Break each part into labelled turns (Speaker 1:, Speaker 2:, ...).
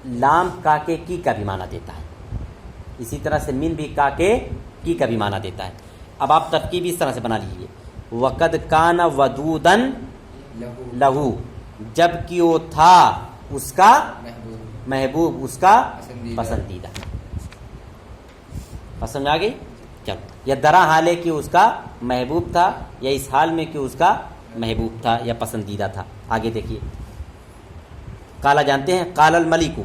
Speaker 1: لام کا کے کی کا بھی معنی دیتا ہے، اسی طرح سے من بھی کا کے کی کا بھی معنی دیتا ہے. اب آپ ترکیب اس طرح سے بنا لیجیے، وقد کان ودودن لہو، جب کہ وہ تھا اس کا محبوب، اس کا پسندیدہ. پسند آ گئی؟ چلو، یا درا حال ہے کہ اس کا محبوب تھا، یا اس حال میں کہ اس کا محبوب تھا یا پسندیدہ تھا. آگے دیکھیے، کالا جانتے ہیں، قال الملک،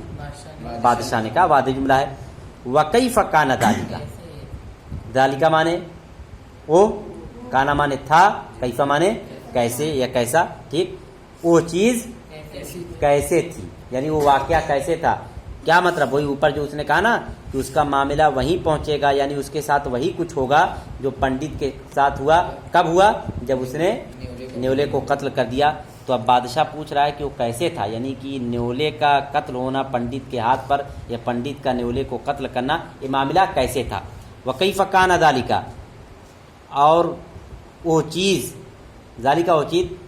Speaker 1: بادشاہ نے کہا، واضح جملہ ہے. وکیف کان ذالک، ذالک مانے وہ، کانا مانے تھا، کیف مانے کیسے یا کیسا. ٹھیک، وہ چیز کیسے تھی، یعنی وہ واقعہ کیسے تھا. کیا مطلب؟ وہی اوپر جو اس نے کہا نا کہ اس کا معاملہ وہیں پہنچے گا، یعنی اس کے ساتھ وہی کچھ ہوگا جو پنڈت کے ساتھ ہوا. کب ہوا؟ جب اس نے نیولے کو قتل کر دیا. تو اب بادشاہ پوچھ رہا ہے کہ وہ کیسے تھا، یعنی کہ نیولے کا قتل ہونا پنڈت کے ہاتھ پر، یا پنڈت کا نیولے کو قتل کرنا، یہ معاملہ کیسے تھا. وکیف کان ذالک، اور وہ چیز، ذالک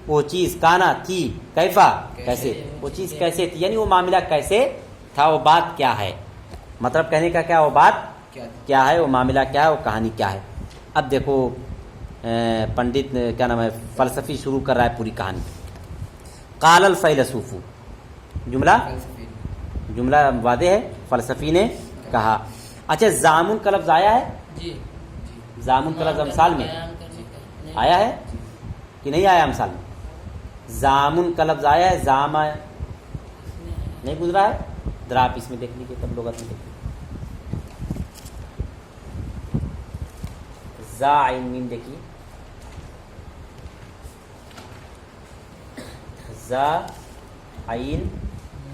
Speaker 1: وہ چیز کانا تھی، کیفا کیسے، وہ چیز کیسے تھی، یعنی وہ معاملہ کیسے تھا، وہ بات کیا ہے. مطلب کہنے کا کیا، وہ بات کیا ہے، وہ معاملہ کیا ہے، وہ کہانی کیا ہے. اب دیکھو پنڈت کیا نام ہے، فلسفی شروع کر رہا ہے پوری کہانی. قال الفیلسوف، جملہ واضح ہے، فلسفی نے کہا. اچھا، زامن کا لفظ آیا ہے؟ زامن کا لفظ امثال میں آیا ہے کہ نہیں آیا؟ امثال میں زامن کا لفظ آیا ہے، زامہ نہیں گزرا ہے؟ ذرا آپ اس میں دیکھ لیجیے، تب لغت میں دیکھیے. زا عین میم دیکھیے، زا عین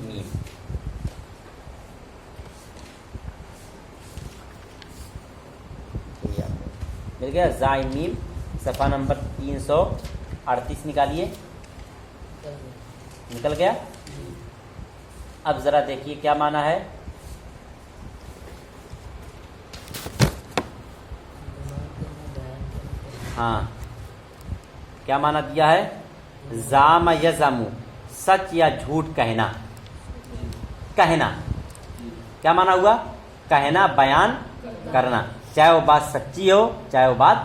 Speaker 1: میم. مل گیا زا عین میم. صفحہ نمبر 338 نکالیے. نکل گیا؟ اب ذرا دیکھیے کیا معنی ہے. ہاں، کیا معنی دیا ہے؟ زام یزم، سچ یا جھوٹ کہنا. کہنا کیا معنی ہوا؟ کہنا، بیان کرنا، چاہے وہ بات سچی ہو چاہے وہ بات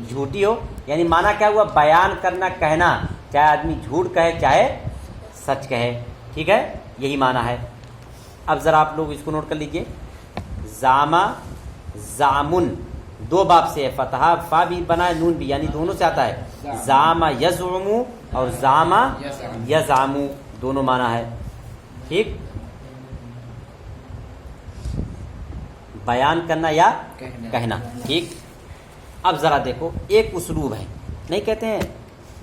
Speaker 1: جھوٹی ہو. یعنی معنی کیا ہوا؟ بیان کرنا، کہنا، چاہے آدمی جھوٹ کہے چاہے سچ کہے. ٹھیک ہے، یہی معنی ہے. اب ذرا آپ لوگ اس کو نوٹ کر لیجئے. زامہ، زامن، دو باب سے ہے، فتحہ فا بھی بنا ہے، نون بھی، یعنی دونوں سے آتا ہے. زامہ یزعم اور زامہ یزعم، دونوں معنی ہے. ٹھیک، بیان کرنا یا کہنا. ٹھیک، اب ذرا دیکھو، ایک اسلوب ہے، نہیں کہتے ہیں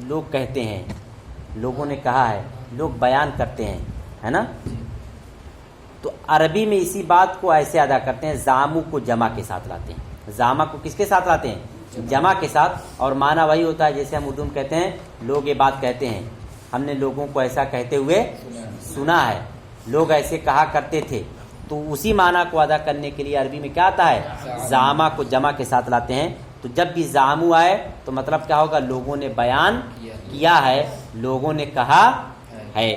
Speaker 1: لوگ کہتے ہیں، لوگوں نے کہا ہے، لوگ بیان کرتے ہیں، ہے نا. تو عربی میں اسی بات کو ایسے ادا کرتے ہیں، زامو کو جمع کے ساتھ لاتے ہیں. زامہ کو کس کے ساتھ لاتے ہیں؟ جمع کے ساتھ. اور معنی وہی ہوتا ہے جیسے ہم اردو میں کہتے ہیں لوگ یہ بات کہتے ہیں، ہم نے لوگوں کو ایسا کہتے ہوئے سنا ہے، لوگ ایسے کہا کرتے تھے. تو اسی معنی کو ادا کرنے کے لیے عربی میں کیا آتا ہے؟ زامہ کو جمع کے ساتھ لاتے ہیں. تو جب بھی زامو آئے تو مطلب کیا ہوگا؟ لوگوں نے بیان کیا ہے، لوگوں نے کہا ہے.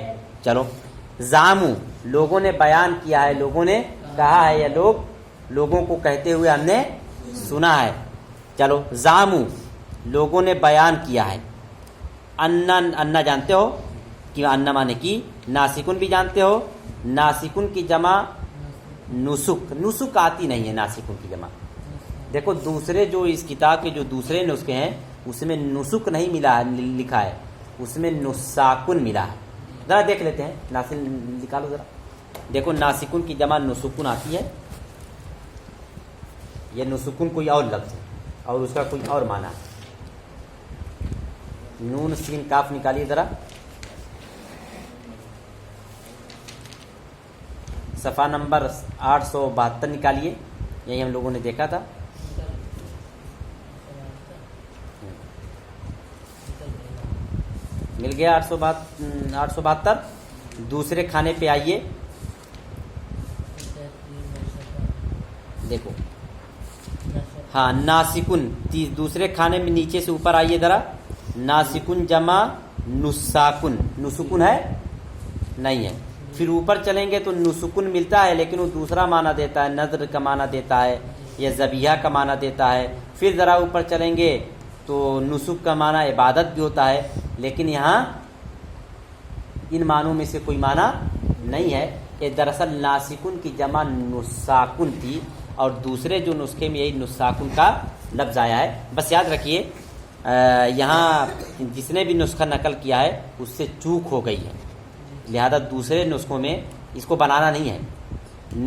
Speaker 1: چلو، زامو لوگوں نے بیان کیا ہے، لوگوں نے کہا ہے، یا لوگوں کو کہتے ہوئے ہم نے سنا ہے. چلو، زامو لوگوں نے بیان کیا ہے. انا جانتے ہو کہ انا مانے کی. ناسکن بھی جانتے ہو، ناسکن کی جمع نسک. نسک آتی نہیں ہے ناسکن کی جمع. دیکھو دوسرے جو اس کتاب کے جو دوسرے نسخے ہیں اس میں نسک نہیں ملا لکھا ہے، اس میں نساکن ملا ہے. ذرا دیکھ لیتے ہیں، ناسک نکالو ذرا. دیکھو ناسکن کی جمع نسکن آتی ہے، یہ نسکن کوئی اور لفظ ہے اور اس کا کوئی اور معنی ہے. نون سین کاف نکالیے ذرا. صفحہ نمبر 872 نکالیے، یہی ہم لوگوں نے دیکھا تھا. مل گیا 872. دوسرے کھانے پہ آئیے. دیکھو، ہاں ناسکن، دوسرے کھانے میں نیچے سے اوپر آئیے ذرا. ناسکن جمع نساکن. نسکن ہے؟ نہیں ہے. پھر اوپر چلیں گے تو نسکن ملتا ہے لیکن وہ دوسرا معنی دیتا ہے، نظر کا معنی دیتا ہے یا ذبیحہ کا معنی دیتا ہے۔ پھر ذرا اوپر چلیں گے تو نسک کا معنی عبادت بھی ہوتا ہے، لیکن یہاں ان معنوں میں سے کوئی معنی نہیں ہے۔ یہ دراصل ناسکن کی جمع نساکن تھی، اور دوسرے جو نسخے میں یہی نساکن کا لفظ آیا ہے۔ بس یاد رکھیے یہاں جس نے بھی نسخہ نقل کیا ہے اس سے چوک ہو گئی ہے، لہذا دوسرے نسخوں میں اس کو بنانا نہیں ہے۔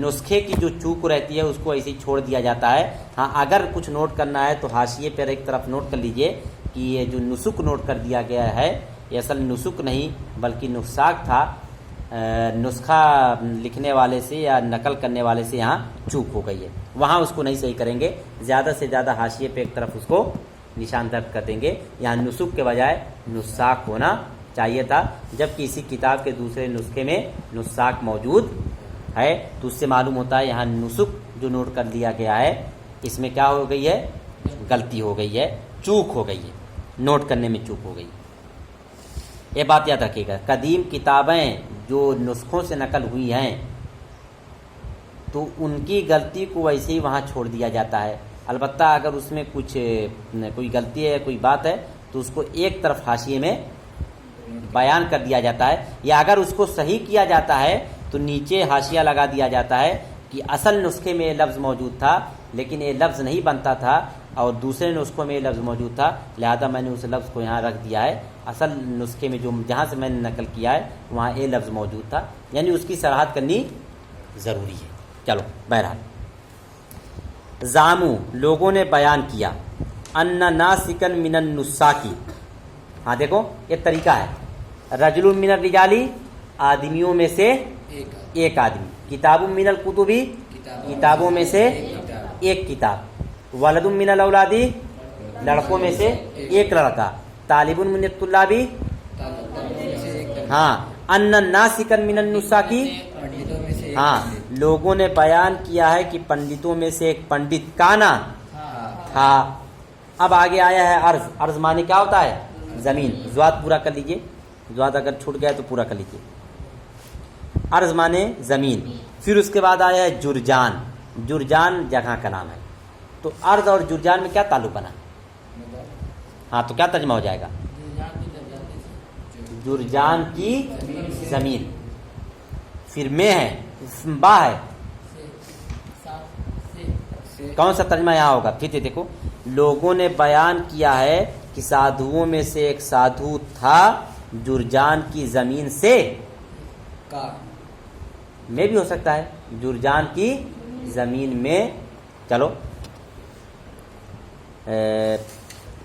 Speaker 1: نسخے کی جو چوک رہتی ہے اس کو ایسے ہی چھوڑ دیا جاتا ہے۔ ہاں اگر کچھ نوٹ کرنا ہے تو حاشیے پر ایک طرف نوٹ کر لیجئے کہ یہ جو نسک نوٹ کر دیا گیا ہے یہ اصل نسک نہیں بلکہ نساک تھا، نسخہ لکھنے والے سے یا نقل کرنے والے سے یہاں چوک ہو گئی ہے، وہاں اس کو نہیں صحیح کریں گے، زیادہ سے زیادہ حاشیے پہ ایک طرف اس کو نشان درج کر دیں گے۔ یہاں نسک کے بجائے نساک ہونا چاہیے تھا، جبکہ اسی کتاب کے دوسرے نسخے میں نساک موجود ہے، تو اس سے معلوم ہوتا ہے یہاں نسک جو نوٹ کر دیا گیا ہے اس میں کیا ہو گئی ہے، غلطی ہو گئی ہے، چوک ہو گئی ہے، نوٹ کرنے میں چوک ہو گئی۔ یہ بات یاد رکھیے گا، قدیم کتابیں جو نسخوں سے نقل ہوئی ہیں تو ان کی غلطی کو ویسے ہی وہاں چھوڑ دیا جاتا ہے، البتہ اگر اس میں کچھ کوئی غلطی ہے، کوئی بات ہے تو اس کو ایک طرف حاشیے میں بیان کر دیا جاتا ہے، یا اگر اس کو صحیح کیا جاتا ہے تو نیچے حاشیہ لگا دیا جاتا ہے کہ اصل نسخے میں یہ لفظ موجود تھا لیکن یہ لفظ نہیں بنتا تھا اور دوسرے نسخوں میں یہ لفظ موجود تھا، لہذا میں نے اس لفظ کو یہاں رکھ دیا ہے، اصل نسخے میں جو جہاں سے میں نے نقل کیا ہے وہاں یہ لفظ موجود تھا، یعنی اس کی صراحت کرنی ضروری ہے۔ چلو بہرحال، زامو لوگوں نے بیان کیا، ان ناسکن من النساکی، ہاں دیکھو یہ طریقہ ہے، رجل من الرجالی آدمیوں میں سے ایک آدمی، کتاب من الکتبی کتابوں میں سے ایک کتاب، ولد من الاولادی لڑکوں میں سے ایک لڑکا، طالب من الطلابی، ہاں ان ناسکن من النساکی، ہاں لوگوں نے بیان کیا ہے کہ پنڈتوں میں سے ایک پنڈت کانا تھا۔ اب آگے آیا ہے عرض، عرض معنی کیا ہوتا ہے، زمین، زواد پورا کر لیجئے، زواد اگر چھوٹ گیا تو پورا کر لیجئے، عرض معنی زمین۔ پھر اس کے بعد آیا ہے جرجان، جرجان جگہ کا نام ہے، تو عرض اور جرجان میں کیا تعلق بنا، ہاں تو کیا ترجمہ ہو جائے گا، جرجان کی زمین، پھر میں ہے، با ہے، کون سا ترجمہ یہاں ہوگا، پھر دیکھو، لوگوں نے بیان کیا ہے کہ سادھوؤں میں سے ایک سادھو تھا جرجان کی زمین سے، میں بھی ہو سکتا ہے جرجان کی زمین میں۔ چلو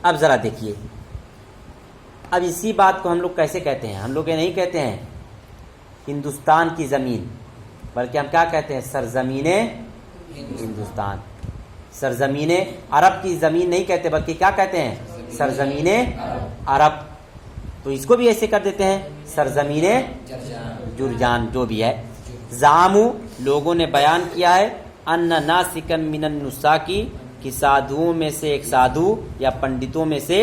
Speaker 1: اب ذرا دیکھیے، اب اسی بات کو ہم لوگ کیسے کہتے ہیں، ہم لوگ یہ نہیں کہتے ہیں ہندوستان کی زمین، بلکہ ہم کیا کہتے ہیں، سرزمین ہندوستان، سرزمین عرب کی زمین نہیں کہتے بلکہ کیا کہتے ہیں، سرزمین عرب، تو اس کو بھی ایسے کر دیتے ہیں سرزمین جرجان جو بھی ہے۔ زعموا لوگوں نے بیان کیا ہے، ان ناسکن من النساکی کہ سادھوؤں میں سے ایک سادھو یا پنڈتوں میں سے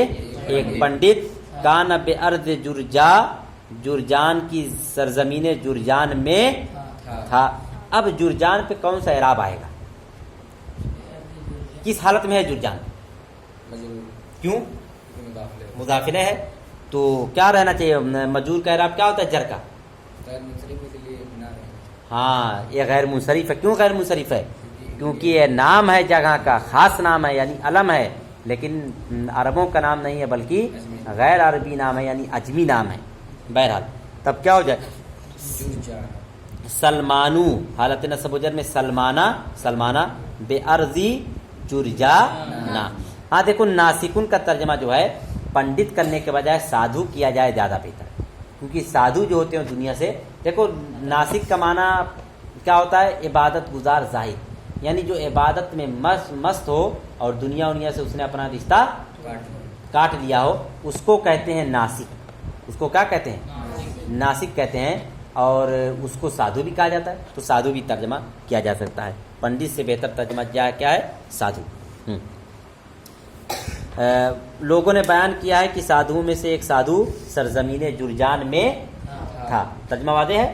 Speaker 1: ایک پنڈت، کان بارض جرجا جرجان کی سرزمین جرجان میں تھا۔ اب جرجان پہ کون سا اعراب آئے گا، کس حالت میں ہے جرجان، کیوں مضافہ ہے، تو کیا رہنا چاہیے، مجرور کا اعراب کیا ہوتا ہے، جر کا، ہاں یہ غیر منصرف ہے، کیوں غیر منصرف ہے، کیونکہ یہ نام ہے جگہ کا، خاص نام ہے یعنی علم ہے، لیکن عربوں کا نام نہیں ہے بلکہ غیر عربی نام ہے یعنی اجمی نام ہے۔ بہرحال تب کیا ہو جائے، سلمانو حالت نصب و جر میں سلمانہ، سلمانہ بے ارضی جرجانا۔ ہاں دیکھو ناسکن کا ترجمہ جو ہے پنڈت کرنے کے بجائے سادھو کیا جائے زیادہ بہتر، کیونکہ سادھو جو ہوتے ہیں دنیا سے، دیکھو ناسک کا معنی کیا ہوتا ہے، عبادت گزار زاہد، یعنی جو عبادت میں مست ہو اور دنیا سے اس نے اپنا رشتہ کاٹ لیا ہو، اس کو کہتے ہیں ناسک، اس کو کیا کہتے ہیں، ناسک کہتے ہیں، اور اس کو سادھو بھی کہا جاتا ہے، تو سادھو بھی ترجمہ کیا جا سکتا ہے، پنڈت سے بہتر ترجمہ کیا ہے، سادھو۔ لوگوں نے بیان کیا ہے کہ سادھوؤں میں سے ایک سادھو سرزمین جرجان میں تھا، ترجمہ واضح ہے۔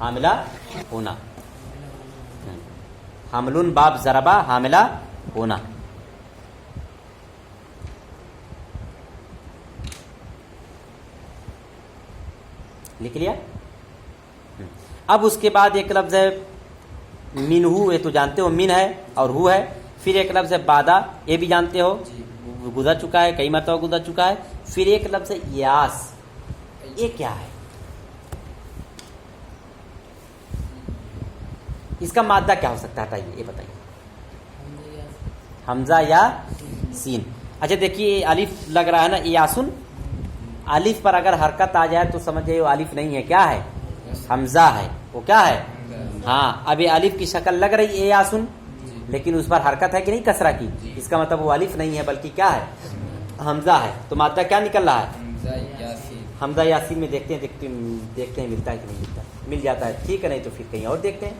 Speaker 1: حاملہ ہونا. حملن باب ضربہ حاملہ ہونا. لکھ لیا. اب اس کے بعد ایک لفظ ہے منہو، یہ تو جانتے ہو من ہے اور ہو ہے. پھر ایک لفظ ہے بادا، یہ بھی جانتے ہو گزر چکا ہے، کئی مرتبہ گزر چکا ہے. پھر ایک لفظ ہے یاس، یہ کیا ہے؟ اس کا مادہ کیا ہو سکتا ہے یہ بتائیے. حمزہ یا سین. اچھا دیکھیے الف لگ رہا ہے نا یاسن، الف پر اگر حرکت آ جائے تو سمجھے وہ الف نہیں ہے، کیا ہے؟ حمزہ ہے. وہ کیا ہے؟ ہاں. اب یہ الف کی شکل لگ رہی ہے یاسن، لیکن اس پر حرکت ہے کہ نہیں کسرہ کی، اس کا مطلب وہ الف نہیں ہے بلکہ کیا ہے؟ حمزہ ہے. تو مادہ کیا نکل رہا ہے؟ حمزہ یاسین میں دیکھتے ہیں ملتا ہے کہ نہیں ملتا. مل جاتا ہے ٹھیک ہے، نہیں تو پھر کہیں اور دیکھتے ہیں.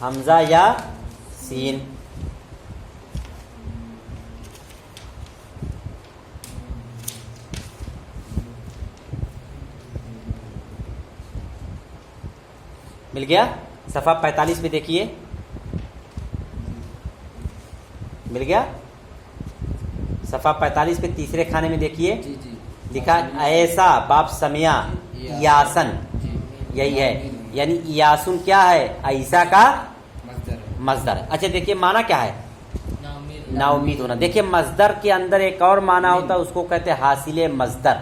Speaker 1: حمزہ یا سین. مل گیا. صفحہ 45 میں دیکھیے، مل گیا. صفحہ 45 پہ تیسرے کھانے میں دیکھیے لکھا ایسا باب سمیا یاسن، یہی ہے. یعنی یاسن کیا ہے؟ ایسا کا مصدر. اچھا دیکھیے معنی کیا ہے؟ نا امید ہونا. دیکھیے مصدر کے اندر ایک اور معنی ہوتا ہے، اس کو کہتے ہیں حاصل مصدر.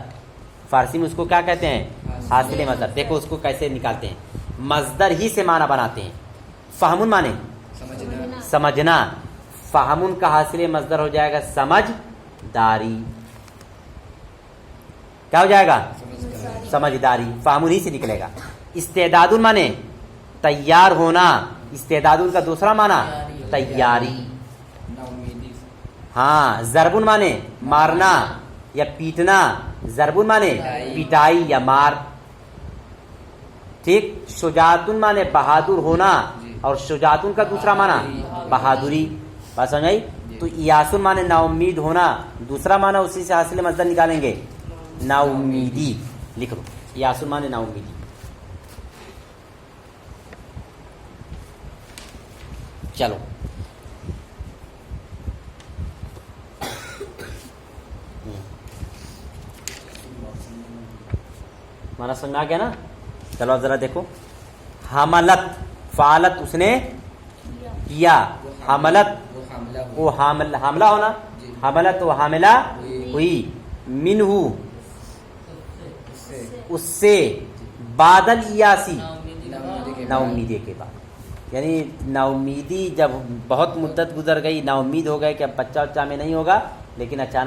Speaker 1: فارسی میں اس کو کیا کہتے ہیں؟ حاصل مصدر. دیکھو اس کو کیسے نکالتے ہیں. مصدر ہی سے معنی بناتے ہیں. فہمن معنی سمجھنا، فہمن کا حاصل مصدر ہو جائے گا سمجھداری. کیا ہو جائے گا؟ سمجھداری. فہمن ہی سے نکلے گا. استعداد معنی تیار ہونا، استعداد کا دوسرا معنی تیاری. ہاں. ضربن معنی مارنا یا پیٹنا، ضربن معنی پٹائی یا مار. ٹھیک. شجاعتن معنی بہادر ہونا، اور شجاعتن کا دوسرا معنی بہادری. بات سمجھ آئی؟ تو یاسن معنی نا امید ہونا، دوسرا معنی اسی سے حاصل مصدر نکالیں گے نا امیدی. لکھ لو یاسن معنی نا امیدی. چلو ہمارا سمجھ آ گیا نا. چلو ذرا دیکھو. حملت فعلت اس نے کیا، حملت وہ حاملہ ہونا، حملت وہ حاملہ ہوئی. منہو اس سے، بادل یاسی نا امیدی کے بعد. یعنی نا امیدی جب بہت مدت گزر گئی، نا امید ہو گئے کہ اب بچہ میں نہیں ہوگا، لیکن اچانک